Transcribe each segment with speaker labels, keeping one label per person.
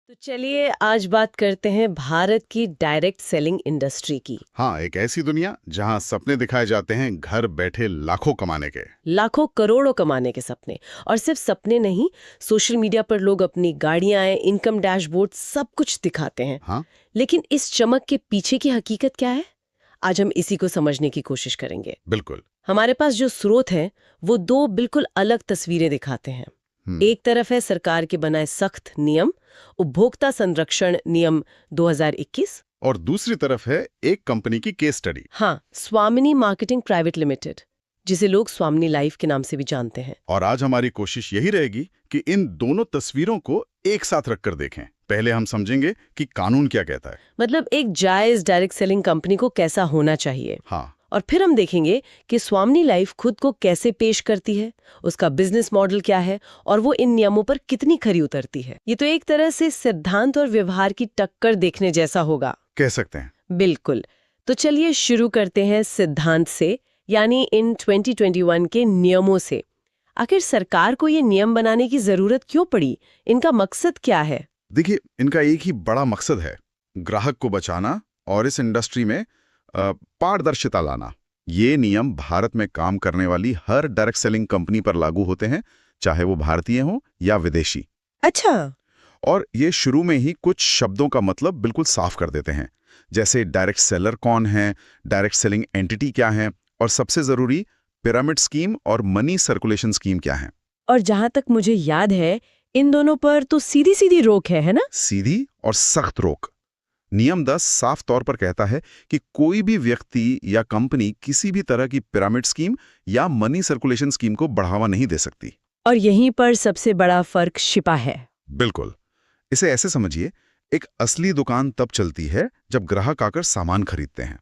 Speaker 1: तो चलिए आज बात करते हैं भारत की डायरेक्ट सेलिंग इंडस्ट्री की।
Speaker 2: हाँ, एक ऐसी दुनिया जहाँ सपने दिखाए जाते हैं घर बैठे लाखों कमाने के।
Speaker 1: लाखों करोड़ों कमाने के सपने। और सिर्फ सपने नहीं, सोशल मीडिया पर लोग अपनी गाड़ियां, इनकम डैशबोर्ड सब कुछ दिखाते हैं।
Speaker 2: हाँ,
Speaker 1: लेकिन इस चमक के पीछे की हकीकत क्या है? आज हम इसी को समझने की कोशिश करेंगे।
Speaker 2: बिल्कुल।
Speaker 1: हमारे पास जो स्रोत हैं वो दो बिल्कुल अलग तस्वीरें दिखाते हैं।
Speaker 2: हम्म।
Speaker 1: एक तरफ है सरकार के बनाए सख्त नियम, उपभोक्ता संरक्षण नियम 2021।
Speaker 2: और दूसरी तरफ है एक कंपनी की केस स्टडी।
Speaker 1: हाँ, स्वामिनी मार्केटिंग प्राइवेट लिमिटेड, जिसे लोग स्वामिनी लाइफ के नाम से भी जानते हैं।
Speaker 2: और आज हमारी कोशिश यही रहेगी कि इन दोनों तस्वीरों को एक साथ रखकर देखें। पहले हम समझेंगे कि कानून क्या कहता है।
Speaker 1: मतलब एक जायज डायरेक्ट सेलिंग कंपनी को कैसा होना चाहिए।
Speaker 2: हाँ,
Speaker 1: और फिर हम देखेंगे कि स्वामिनी लाइफ खुद को कैसे पेश करती है, उसका बिजनेस मॉडल क्या है और वो इन नियमों पर कितनी खरी उतरती है। ये तो एक तरह से सिद्धांत और व्यवहार की टक्कर देखने जैसा होगा।
Speaker 2: कह सकते हैं।
Speaker 1: बिल्कुल। तो चलिए शुरू करते हैं सिद्धांत से, यानी इन 2021 के नियमों से। आखिर सरकार को ये नियम बनाने की जरूरत क्यों पड़ी? इनका मकसद क्या है?
Speaker 2: देखिए, इनका एक ही बड़ा मकसद है, ग्राहक को बचाना और इस इंडस्ट्री में पारदर्शिता लाना। ये नियम भारत में काम करने वाली हर डायरेक्ट सेलिंग कंपनी पर लागू होते हैं, चाहे वो भारतीय हो या विदेशी।
Speaker 1: अच्छा।
Speaker 2: और ये शुरू में ही कुछ शब्दों का मतलब बिल्कुल साफ कर देते हैं, जैसे डायरेक्ट सेलर कौन है, डायरेक्ट सेलिंग एंटिटी क्या है, और सबसे जरूरी पिरामिड स्कीम और मनी सर्कुलेशन स्कीम क्या है।
Speaker 1: और जहां तक मुझे याद है, इन दोनों पर तो सीधी सीधी रोक है ना?
Speaker 2: सीधी और सख्त रोक। नियम 10 साफ तौर पर कहता है कि कोई भी व्यक्ति या कंपनी किसी भी तरह की पिरामिड स्कीम या मनी सर्कुलेशन स्कीम को बढ़ावा नहीं दे सकती।
Speaker 1: और यहीं पर सबसे बड़ा फर्क छिपा है।
Speaker 2: बिल्कुल। इसे ऐसे समझिए, एक असली दुकान तब चलती है जब ग्राहक आकर सामान खरीदते हैं।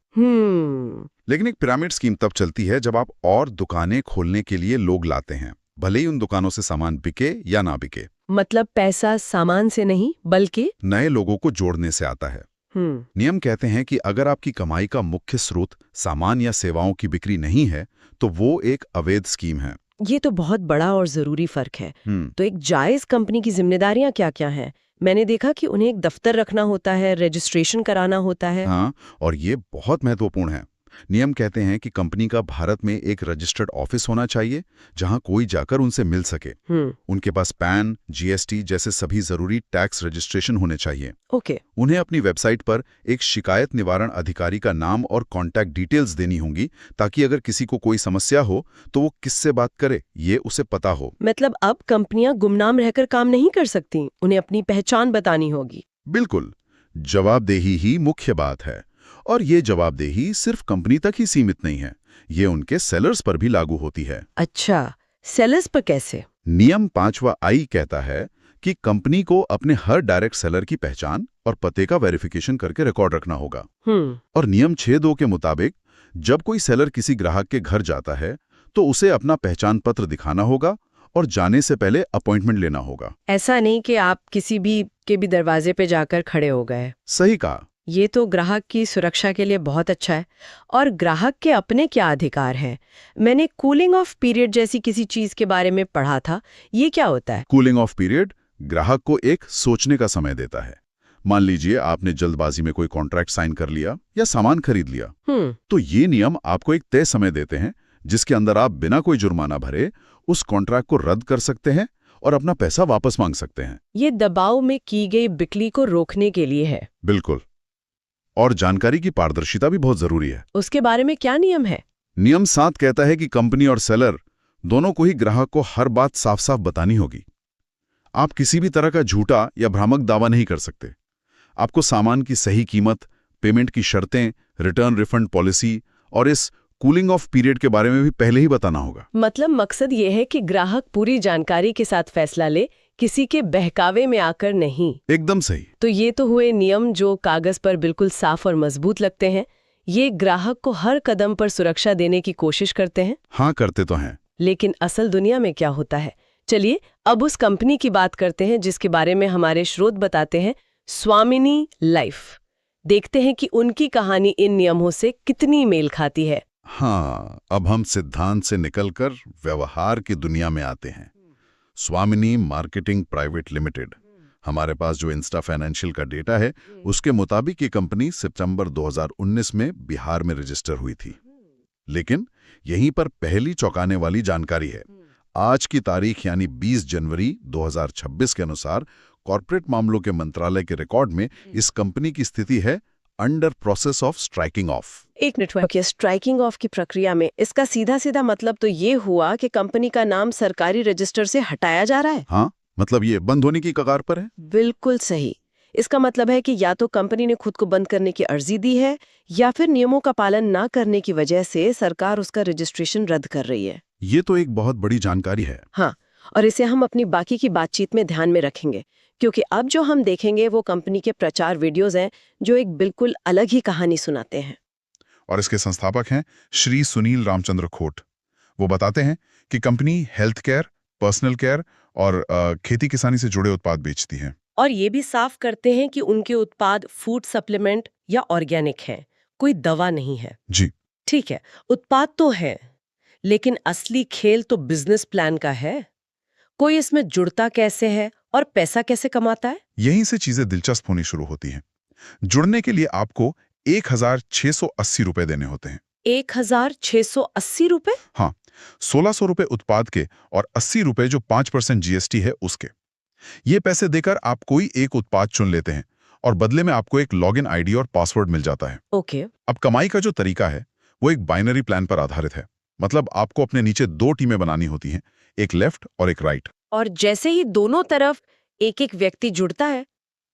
Speaker 2: लेकिन एक पिरामिड स्कीम तब चलती है जब आप और दुकानें खोलने के लिए लोग लाते हैं, भले ही उन दुकानों से सामान बिके या ना बिके।
Speaker 1: मतलब पैसा सामान से नहीं बल्कि
Speaker 2: नए लोगों को जोड़ने से आता है। नियम कहते हैं कि अगर आपकी कमाई का मुख्य स्रोत सामान या सेवाओं की बिक्री नहीं है, तो वो एक अवैध स्कीम है।
Speaker 1: ये तो बहुत बड़ा और जरूरी फर्क है। तो एक जायज कंपनी की जिम्मेदारियां क्या-क्या हैं? मैंने देखा कि उन्हें एक दफ्तर रखना होता है, रजिस्ट्रेशन कराना होता है।
Speaker 2: हाँ, और ये बहुत महत्वपूर्ण है। नियम कहते हैं कि कंपनी का भारत में एक रजिस्टर्ड ऑफिस होना चाहिए, जहां कोई जाकर उनसे मिल सके। उनके पास पैन, जीएसटी जैसे सभी जरूरी टैक्स रजिस्ट्रेशन होने चाहिए।
Speaker 1: ओके।
Speaker 2: उन्हें अपनी वेबसाइट पर एक शिकायत निवारण अधिकारी का नाम और कॉन्टैक्ट डिटेल्स देनी होंगी, ताकि अगर किसी को कोई समस्या हो तो वो किससे बात करे ये उसे पता हो।
Speaker 1: मतलब अब कंपनियां गुमनाम रहकर काम नहीं कर सकती, उन्हें अपनी पहचान बतानी होगी।
Speaker 2: बिल्कुल। जवाबदेही ही मुख्य बात है। और ये जवाबदेही सिर्फ कंपनी तक ही सीमित नहीं है, ये उनके सेलर्स पर भी लागू होती है।
Speaker 1: अच्छा, सेलर्स पर कैसे?
Speaker 2: नियम 5वां आई कहता है कि कंपनी को अपने हर डायरेक्ट सेलर की पहचान और पते का वेरिफिकेशन करके रिकॉर्ड रखना होगा। और नियम 6.2 के मुताबिक जब कोई सेलर किसी ग्राहक के घर जाता है तो उसे अपना पहचान पत्र दिखाना होगा और जाने से पहले अपॉइंटमेंट लेना होगा।
Speaker 1: ऐसा नहीं कि आप किसी भी के भी दरवाजे पे जाकर खड़े हो गए।
Speaker 2: सही कहा।
Speaker 1: ये तो ग्राहक की सुरक्षा के लिए बहुत अच्छा है। और ग्राहक के अपने क्या अधिकार हैं? मैंने कूलिंग ऑफ पीरियड जैसी किसी चीज के बारे में पढ़ा था, ये क्या होता है?
Speaker 2: कूलिंग ऑफ पीरियड ग्राहक को एक सोचने का समय देता है। मान लीजिए आपने जल्दबाजी में कोई कॉन्ट्रैक्ट साइन कर लिया या सामान खरीद लिया, तो ये नियम आपको एक तय समय देते हैं जिसके अंदर आप बिना कोई जुर्माना भरे उस कॉन्ट्रैक्ट को रद्द कर सकते हैं और अपना पैसा वापस मांग सकते हैं।
Speaker 1: ये दबाव में की गई बिक्री को रोकने के लिए है।
Speaker 2: बिल्कुल। और जानकारी की पारदर्शिता भी बहुत जरूरी है।
Speaker 1: उसके बारे में क्या नियम है?
Speaker 2: नियम 7 कहता है कि कंपनी और सेलर दोनों को ही ग्राहक को हर बात साफ साफ बतानी होगी। आप किसी भी तरह का झूठा या भ्रामक दावा नहीं कर सकते। आपको सामान की सही कीमत, पेमेंट की शर्तें, रिटर्न रिफंड पॉलिसी और इस कूलिंग ऑफ पीरियड के बारे में भी पहले ही बताना होगा।
Speaker 1: मतलब मकसद ये है कि ग्राहक पूरी जानकारी के साथ फैसला ले, किसी के बहकावे में आकर नहीं।
Speaker 2: एकदम सही।
Speaker 1: तो ये तो हुए नियम जो कागज पर बिल्कुल साफ और मजबूत लगते हैं। ये ग्राहक को हर कदम पर सुरक्षा देने की कोशिश करते हैं।
Speaker 2: हाँ, करते तो हैं।
Speaker 1: लेकिन असल दुनिया में क्या होता है? चलिए अब उस कंपनी की बात करते हैं जिसके बारे में हमारे स्रोत बताते हैं, स्वामिनी लाइफ। देखते हैं कि उनकी कहानी इन नियमों से कितनी मेल खाती है।
Speaker 2: हाँ, अब हम सिद्धांत से निकलकर व्यवहार की दुनिया में आते हैं। स्वामिनी मार्केटिंग प्राइवेट लिमिटेड हमारे पास जो इंस्टा फाइनेंशियल का डेटा है उसके मुताबिक ये कंपनी सितंबर 2019 में बिहार में रजिस्टर हुई थी। लेकिन यहीं पर पहली चौंकाने वाली जानकारी है। आज की तारीख यानी 20 जनवरी 2026 के अनुसार कॉर्पोरेट मामलों के मंत्रालय के रिकॉर्ड में इस कंपनी की स्थिति है under process of striking off.
Speaker 1: एक नेटवर्क या स्ट्राइकिंग ऑफ की प्रक्रिया में इसका सीधा सीधा मतलब तो ये हुआ कि कंपनी का नाम सरकारी रजिस्टर से हटाया जा रहा है।
Speaker 2: हाँ, मतलब ये बंद होने की कगार पर है।
Speaker 1: बिल्कुल सही। इसका मतलब है कि या तो कंपनी ने खुद को बंद करने की अर्जी दी है या फिर नियमों का पालन ना करने की वजह से सरकार उसका रजिस्ट्रेशन रद्द कर रही है।
Speaker 2: ये तो एक बहुत बड़ी जानकारी है।
Speaker 1: हाँ, और इसे हम अपनी बाकी की बातचीत में ध्यान में रखेंगे, क्योंकि अब जो हम देखेंगे वो कंपनी के प्रचार वीडियोस हैं जो एक बिल्कुल अलग ही कहानी सुनाते हैं।
Speaker 2: और इसके संस्थापक हैं श्री सुनील रामचंद्र खोट। वो बताते हैं कि company health care, personal care और खेती किसानी से जुड़े उत्पाद बेचती है।
Speaker 1: और ये भी साफ करते हैं कि उनके उत्पाद फूड सप्लीमेंट या ऑर्गेनिक हैं, कोई दवा नहीं है।
Speaker 2: जी
Speaker 1: ठीक है, उत्पाद तो है, लेकिन असली खेल तो बिजनेस प्लान का है। कोई इसमें जुड़ता कैसे है और पैसा कैसे कमाता है?
Speaker 2: यहीं से चीजें दिलचस्प होनी शुरू होती हैं। जुड़ने के लिए आपको 1,680 रुपए देने होते हैं।
Speaker 1: 1,680 रुपए?
Speaker 2: हाँ, 1,600 रुपए उत्पाद के और 80 रुपए जो 5% जीएसटी है उसके। ये पैसे देकर आप कोई एक उत्पाद चुन लेते हैं और बदले में आपको एक लॉगिन आईडी और पासवर्ड मिल जाता है।
Speaker 1: ओके।
Speaker 2: अब कमाई का जो तरीका है वो एक बाइनरी प्लान पर आधारित है। मतलब आपको अपने नीचे 2 टीमें बनानी होती हैं, एक लेफ्ट और एक राइट।
Speaker 1: और जैसे ही दोनों तरफ एक एक व्यक्ति जुड़ता है,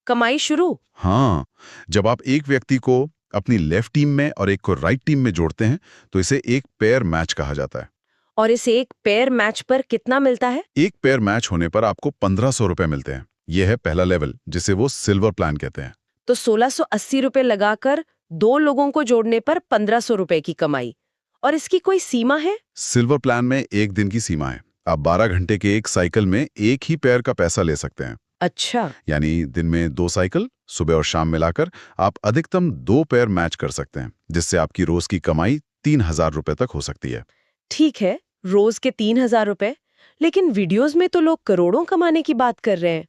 Speaker 1: कमाई शुरू।
Speaker 2: हाँ, जब आप एक व्यक्ति को अपनी लेफ्ट टीम में और एक को राइट टीम में जोड़ते हैं तो इसे एक पेयर मैच कहा जाता है।
Speaker 1: और इस एक पेयर मैच पर कितना मिलता है?
Speaker 2: एक पेयर मैच होने पर आपको 1,500 रुपए मिलते हैं। यह है पहला लेवल, जिसे वो सिल्वर प्लान कहते हैं।
Speaker 1: तो 1,680 रुपए लगाकर 2 लोगों को जोड़ने पर 1,500 रुपए की कमाई। और इसकी कोई सीमा है?
Speaker 2: सिल्वर प्लान में 1 दिन की सीमा है। आप 12 घंटे के एक साइकिल में एक ही पेयर का पैसा ले सकते हैं।
Speaker 1: अच्छा।
Speaker 2: यानी दिन में 2 साइकिल, सुबह और शाम मिलाकर आप अधिकतम 2 पेयर मैच कर सकते हैं, जिससे आपकी रोज की कमाई 3,000 रुपए तक हो सकती है।
Speaker 1: ठीक है, रोज के 3,000 रुपए। लेकिन वीडियोस में तो लोग करोड़ों कमाने की बात कर रहे हैं।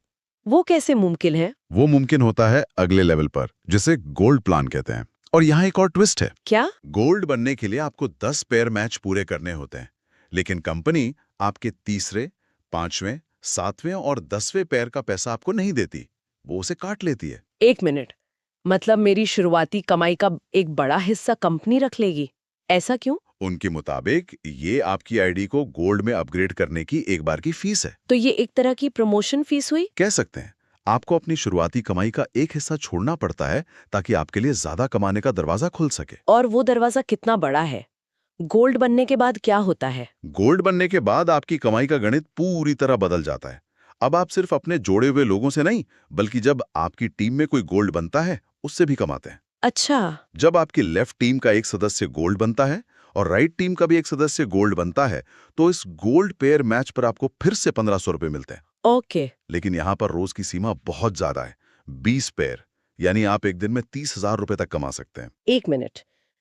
Speaker 1: वो कैसे मुमकिन है?
Speaker 2: वो मुमकिन होता है अगले लेवल पर, जिसे गोल्ड प्लान कहते हैं। और यहाँ एक और ट्विस्ट है।
Speaker 1: क्या?
Speaker 2: गोल्ड बनने के लिए आपको 10 पेयर मैच पूरे करने होते हैं, लेकिन कंपनी आपके तीसरे, 5वें, 7वें और 10वें पेयर का पैसा आपको नहीं देती, वो उसे काट लेती है।
Speaker 1: 1 मिनट, मतलब मेरी शुरुआती कमाई का एक बड़ा हिस्सा कंपनी रख लेगी? ऐसा क्यों?
Speaker 2: उनके मुताबिक ये आपकी आईडी को गोल्ड में अपग्रेड करने की एक बार की फीस है।
Speaker 1: तो ये एक तरह की प्रमोशन फीस हुई?
Speaker 2: कह सकते हैं। आपको अपनी शुरुआती कमाई का एक हिस्सा छोड़ना पड़ता है ताकि आपके लिए ज्यादा कमाने का दरवाजा खुल सके।
Speaker 1: और वो दरवाजा कितना बड़ा है? गोल्ड बनने के बाद क्या होता है?
Speaker 2: गोल्ड बनने के बाद आपकी कमाई का गणित पूरी तरह बदल जाता है। अब आप सिर्फ अपने जोड़े हुए लोगों से नहीं, बल्कि जब आपकी टीम में कोई गोल्ड बनता है उससे भी कमाते हैं।
Speaker 1: अच्छा।
Speaker 2: जब आपकी लेफ्ट टीम का एक सदस्य गोल्ड बनता है और राइट टीम का भी एक सदस्य गोल्ड बनता है, तो इस गोल्ड पेयर मैच पर आपको फिर से 1,500 रुपए मिलते हैं।
Speaker 1: ओके।
Speaker 2: लेकिन यहाँ पर रोज की सीमा बहुत ज्यादा है, 20 पेयर, यानी आप एक दिन में 30,000 रुपए तक कमा सकते हैं।
Speaker 1: 1 मिनट,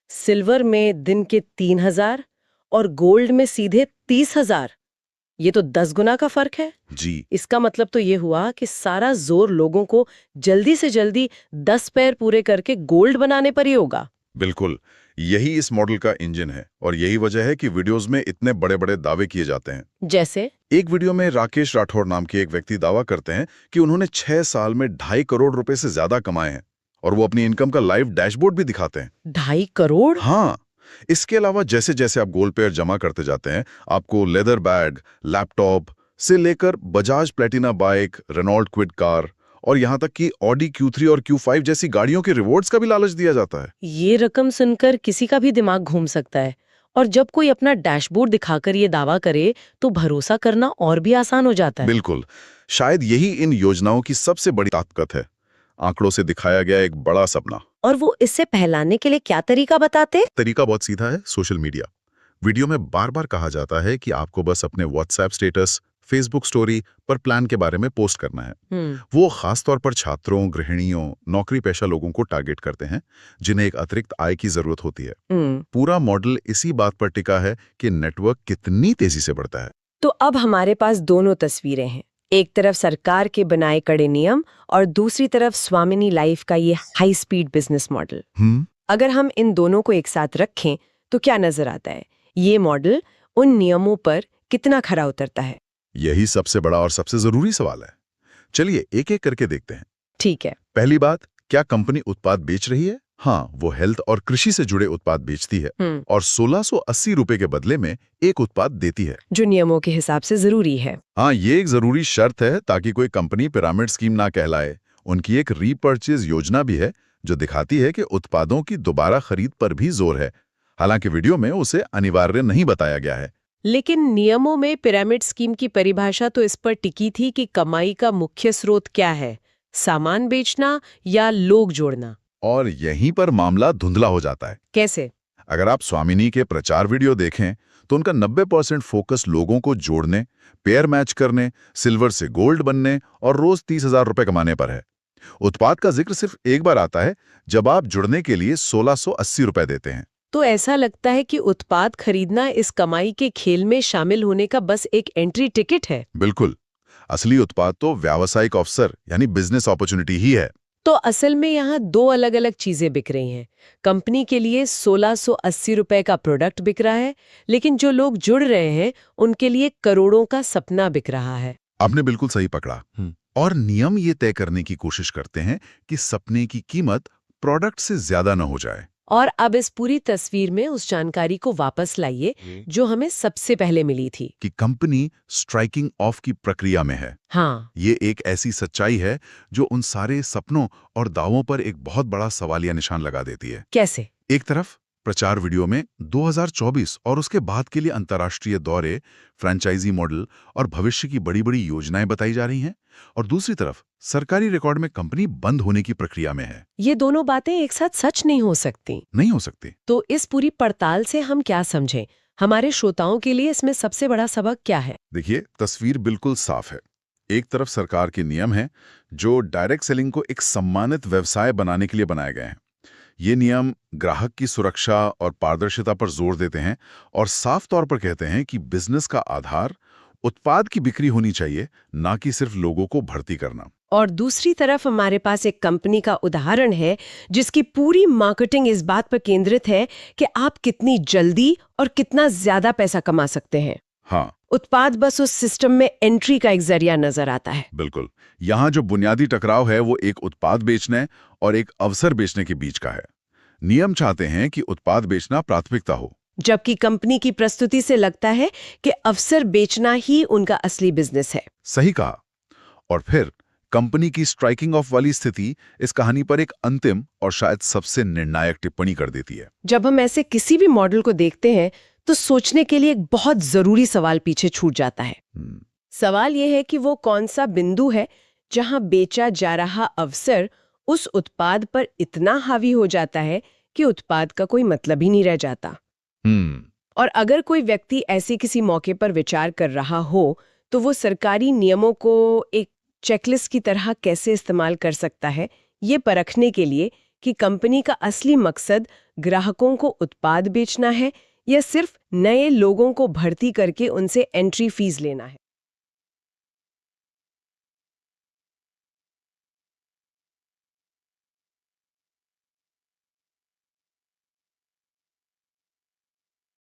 Speaker 1: सिल्वर में दिन के 3,000 और गोल्ड में सीधे 30,000। ये तो 10 गुना का फर्क है।
Speaker 2: जी,
Speaker 1: इसका मतलब तो ये हुआ कि सारा जोर लोगों को जल्दी से जल्दी 10 पेयर पूरे करके गोल्ड बनाने पर ही होगा।
Speaker 2: बिल्कुल, यही इस मॉडल का इंजन है और यही वजह है कि वीडियोस में इतने बड़े-बड़े दावे किए जाते हैं।
Speaker 1: जैसे?
Speaker 2: एक वीडियो में राकेश राठौर नाम के एक व्यक्ति दावा करते हैं कि उन्होंने 6 साल में 2.5 करोड़ रुपए से ज्यादा कमाए हैं और वो अपनी इनकम का लाइव डैशबोर्ड भी दिखाते हैं।
Speaker 1: 2.5 करोड़?
Speaker 2: हाँ, इसके अलावा जैसे जैसे आप गोल्ड पेयर जमा करते जाते हैं, आपको लेदर बैग, लैपटॉप से लेकर Bajaj Platina bike, Renault Kwid car और यहाँ तक कि ऑडी Q3 और Q5 जैसी गाड़ियों के रिवॉर्ड्स का भी लालच दिया जाता है।
Speaker 1: ये रकम सुनकर किसी का भी दिमाग घूम सकता है। और जब कोई अपना डैशबोर्ड दिखाकर ये दावा करे तो भरोसा करना और भी आसान हो जाता है।
Speaker 2: बिल्कुल, शायद यही इन योजनाओं की सबसे बड़ी ताकत है। आंकड़ों से दिखाया गया एक बड़ा सपना।
Speaker 1: और वो इससे पहलाने के लिए क्या तरीका बताते?
Speaker 2: तरीका बहुत सीधा है, सोशल मीडिया। वीडियो में बार-बार कहा जाता है कि आपको बस अपने व्हाट्सएप स्टेटस, फेसबुक स्टोरी पर प्लान के बारे में पोस्ट करना है। वो खासतौर पर छात्रों, गृहिणियों, नौकरी पेशा लोगों को टारगेट करते हैं जिन्हें एक अतिरिक्त आय की जरूरत होती है। पूरा मॉडल इसी बात पर टिका है कि नेटवर्क कितनी तेजी से बढ़ता है।
Speaker 1: तो अब हमारे पास दोनों तस्वीरें हैं, एक तरफ सरकार के बनाए कड़े नियम और दूसरी तरफ स्वामिनी लाइफ का ये हाई स्पीड बिजनेस मॉडल। अगर हम इन दोनों को एक साथ रखें तो क्या नजर आता है? ये मॉडल उन नियमों पर कितना खरा उतरता है?
Speaker 2: यही सबसे बड़ा और सबसे जरूरी सवाल है। चलिए एक एक करके देखते हैं।
Speaker 1: ठीक है।
Speaker 2: पहली बात, क्या कंपनी उत्पाद बेच रही है? हाँ, वो हेल्थ और कृषि से जुड़े उत्पाद बेचती है और 1680 रुपए के बदले में एक उत्पाद देती है,
Speaker 1: जो नियमों के हिसाब से जरूरी है।
Speaker 2: हाँ, ये एक जरूरी शर्त है ताकि कोई कंपनी पिरामिड स्कीम ना कहलाए। उनकी एक रीपर्चेज योजना भी है जो दिखाती है कि उत्पादों की दोबारा खरीद पर भी जोर है। हालांकि वीडियो में उसे अनिवार्य नहीं बताया गया है।
Speaker 1: लेकिन नियमों में पिरामिड स्कीम की परिभाषा तो इस पर टिकी थी कि कमाई का मुख्य स्रोत क्या है, सामान बेचना या लोग जोड़ना।
Speaker 2: और यहीं पर मामला धुंधला हो जाता है।
Speaker 1: कैसे?
Speaker 2: अगर आप स्वामिनी के प्रचार वीडियो देखें तो उनका 90% फोकस लोगों को जोड़ने, पेयर मैच करने, सिल्वर से गोल्ड बनने और रोज 30,000 रुपए कमाने पर है। उत्पाद का जिक्र सिर्फ एक बार आता है जब आप जुड़ने के लिए 1680 रुपए देते हैं।
Speaker 1: तो ऐसा लगता है कि उत्पाद खरीदना इस कमाई के खेल में शामिल होने का बस एक एंट्री टिकट है।
Speaker 2: बिल्कुल, असली उत्पाद तो व्यावसायिक अवसर यानी बिजनेस अपॉर्चुनिटी ही है।
Speaker 1: तो असल में यहाँ दो अलग अलग चीजें बिक रही हैं। कंपनी के लिए 1680 रुपए का प्रोडक्ट बिक रहा है, लेकिन जो लोग जुड़ रहे हैं उनके लिए करोड़ों का सपना बिक रहा है।
Speaker 2: आपने बिल्कुल सही पकड़ा। और नियम ये तय करने की कोशिश करते हैं कि सपने की कीमत प्रोडक्ट से ज्यादा न हो जाए।
Speaker 1: और अब इस पूरी तस्वीर में उस जानकारी को वापस लाइए जो हमें सबसे पहले मिली थी
Speaker 2: कि कंपनी स्ट्राइकिंग ऑफ की प्रक्रिया में है।
Speaker 1: हाँ,
Speaker 2: ये एक ऐसी सच्चाई है जो उन सारे सपनों और दावों पर एक बहुत बड़ा सवालिया निशान लगा देती है।
Speaker 1: कैसे?
Speaker 2: एक तरफ प्रचार वीडियो में 2024 और उसके बाद के लिए अंतर्राष्ट्रीय दौरे, फ्रेंचाइजी मॉडल और भविष्य की बड़ी-बड़ी योजनाएं बताई जा रही हैं, और दूसरी तरफ सरकारी रिकॉर्ड में कंपनी बंद होने की प्रक्रिया में है।
Speaker 1: ये दोनों बातें एक साथ सच नहीं हो सकती।
Speaker 2: नहीं हो सकती।
Speaker 1: तो इस पूरी पड़ताल से हम क्या समझें? हमारे श्रोताओं के लिए इसमें सबसे बड़ा सबक क्या है?
Speaker 2: देखिए, तस्वीर बिल्कुल साफ है। एक तरफ सरकार के नियम हैं जो डायरेक्ट सेलिंग को एक सम्मानित व्यवसाय बनाने के लिए बनाए गए हैं। ये नियम ग्राहक की सुरक्षा और पारदर्शिता पर जोर देते हैं और साफ तौर पर कहते हैं कि बिजनेस का आधार उत्पाद की बिक्री होनी चाहिए, ना कि सिर्फ लोगों को भर्ती करना।
Speaker 1: और दूसरी तरफ हमारे पास एक कंपनी का उदाहरण है जिसकी पूरी मार्केटिंग इस बात पर केंद्रित है कि आप कितनी जल्दी और कितना ज्यादा पैसा कमा सकते हैं।
Speaker 2: हाँ,
Speaker 1: उत्पाद बस उस सिस्टम में एंट्री का एक जरिया नजर आता है।
Speaker 2: बिल्कुल। यहाँ जो बुनियादी टकराव है वो एक उत्पाद बेचने और एक अवसर बेचने के बीच का है। नियम चाहते हैं कि उत्पाद बेचना प्राथमिकता हो,
Speaker 1: जबकि कंपनी की प्रस्तुति से लगता है कि अवसर बेचना ही उनका असली बिजनेस है।
Speaker 2: सही कहा। और फिर कंपनी की स्ट्राइकिंग ऑफ वाली स्थिति इस कहानी पर एक अंतिम और शायद सबसे निर्णायक टिप्पणी कर देती है।
Speaker 1: जब हम ऐसे किसी भी मॉडल को देखते हैं तो सोचने के लिए एक बहुत जरूरी सवाल पीछे छूट जाता है। सवाल यह है कि वो कौन सा बिंदु है जहां बेचा जा रहा अवसर उस उत्पाद पर इतना हावी हो जाता है कि उत्पाद का कोई मतलब ही नहीं रह जाता। और अगर कोई व्यक्ति ऐसे किसी मौके पर विचार कर रहा हो तो वो सरकारी नियमों को एक चेकलिस्ट की तरह कैसे इस्तेमाल कर सकता है, ये परखने के लिए कि कंपनी का असली मकसद ग्राहकों को उत्पाद बेचना है या सिर्फ नए लोगों को भर्ती करके उनसे एंट्री फीस लेना है।